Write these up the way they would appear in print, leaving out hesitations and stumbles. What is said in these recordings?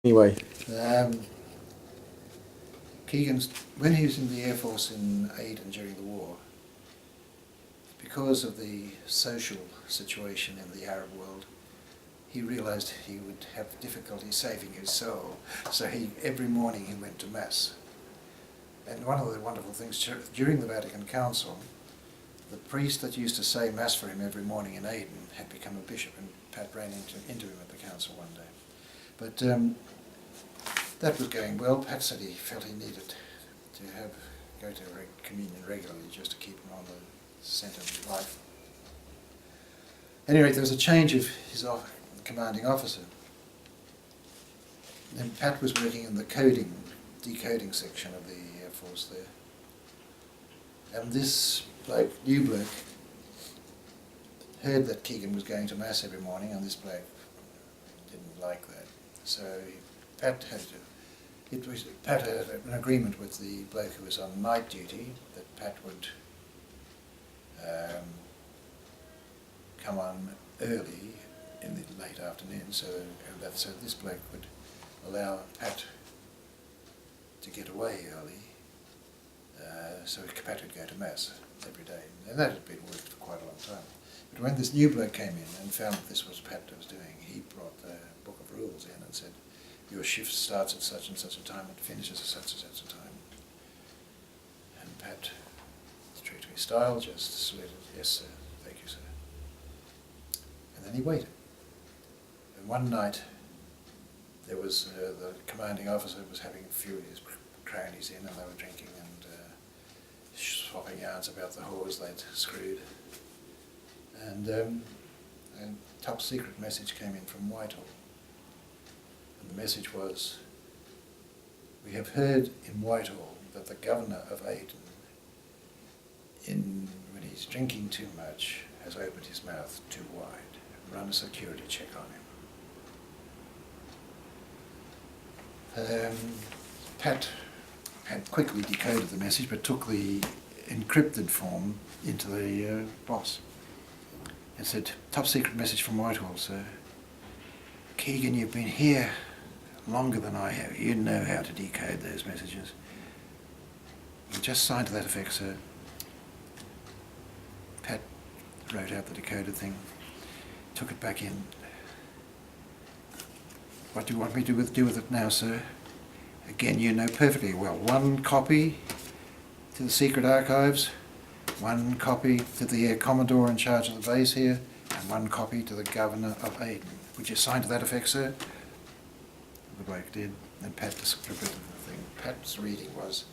Anyway. Keegan's, when he was in the Air Force in Aden during the war, because of the social situation in the Arab world, he realised he would have difficulty saving his soul. So every morning he went to Mass. And one of the wonderful things, during the Vatican Council, the priest that used to say Mass for him every morning in Aden had become a bishop, and Pat ran into him at the council one day. But that was going well. Pat said he felt he needed to go to communion regularly just to keep him on the centre of his life. Anyway, there was a change of his commanding officer. And Pat was working in the decoding section of the Air Force there. And this new bloke, heard that Keegan was going to Mass every morning, and this bloke didn't like that. So Pat had an agreement with the bloke who was on night duty that Pat would come on early in the late afternoon, so this bloke would allow Pat to get away early, so Pat would go to Mass every day. And that had been worked for quite a long time. But when this new bloke came in and found that this was Pat was doing, he brought the book of rules in and said, your shift starts at such and such a time and finishes at such and such a time. And Pat, true to his style, just said, yes sir, thank you sir. And then he waited. And one night there was, the commanding officer was having a few of his cronies in, and they were drinking and swapping yarns about the whores they'd screwed. And a top secret message came in from Whitehall. And the message was, we have heard in Whitehall that the governor of Aden, when he's drinking too much, has opened his mouth too wide. Run a security check on him. Pat had quickly decoded the message, but took the encrypted form into the boss. It said, top secret message from Whitehall, sir. Keegan, you've been here longer than I have. You know how to decode those messages. You just signed to that effect, sir. Pat wrote out the decoded thing, took it back in. What do you want me to do with it now, sir? Again, you know perfectly well. One copy to the secret archives, one copy to the Air Commodore in charge of the base here, and one copy to the governor of Aden. Would you sign to that effect, sir? The bloke did, and Pat distributed the thing. Pat's reading was,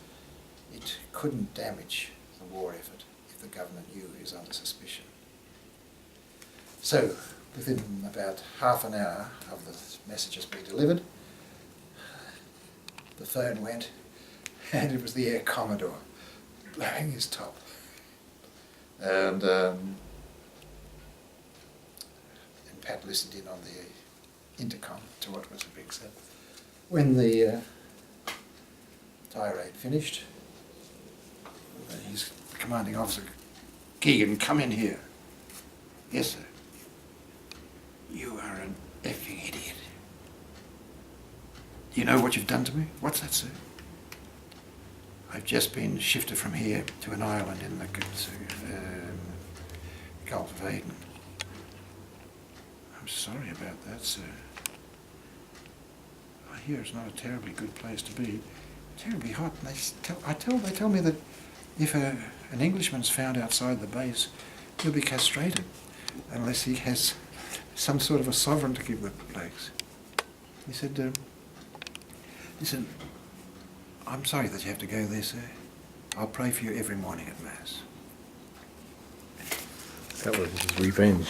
it couldn't damage the war effort if the governor knew he was under suspicion. So, within about half an hour of the messages being delivered, the phone went, and it was the Air Commodore blowing his top. And Pat listened in on the intercom to what was being said. When the tirade finished, his commanding officer, Keegan, come in here. Yes, sir. You are an effing idiot. You know what you've done to me? What's that, sir? I've just been shifted from here to an island in the Gulf of Aden. I'm sorry about that, sir. I hear it's not a terribly good place to be. Terribly hot. And they tell me that if an Englishman's found outside the base, he'll be castrated unless he has some sort of a sovereign to give the blokes. He said, listen, I'm sorry that you have to go there, sir. I'll pray for you every morning at Mass. That was his revenge.